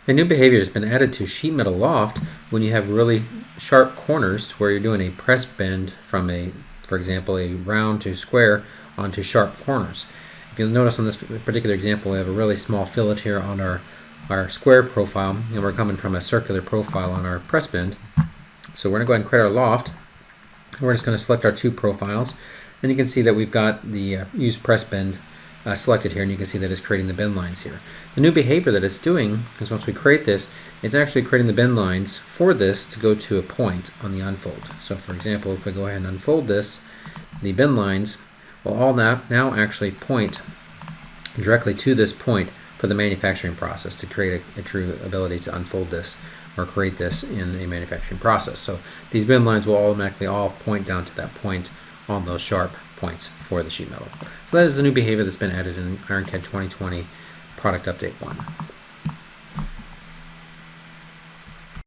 A new behavior has been added to sheet metal loft when you have really sharp corners where you're doing a press bend from for example, a round to square onto sharp corners. If you'll notice on this particular example, we have a really small fillet here on our square profile, and we're coming from a circular profile on our press bend. So we're going to go ahead and create our loft. We're just going to select our two profiles, and you can see that we've got the use press bend selected here, and you can see that it's creating the bend lines here. The new behavior that it's doing is once we create this, it's actually creating the bend lines for this to go to a point on the unfold. So for example, if we go ahead and unfold this, the bend lines will all now actually point directly to this point for the manufacturing process to create a true ability to unfold this or create this in a manufacturing process. So these bend lines will automatically all point down to that point on those sharp points for the sheet metal. So that is the new behavior that's been added in IronCAD 2020 Product Update 1.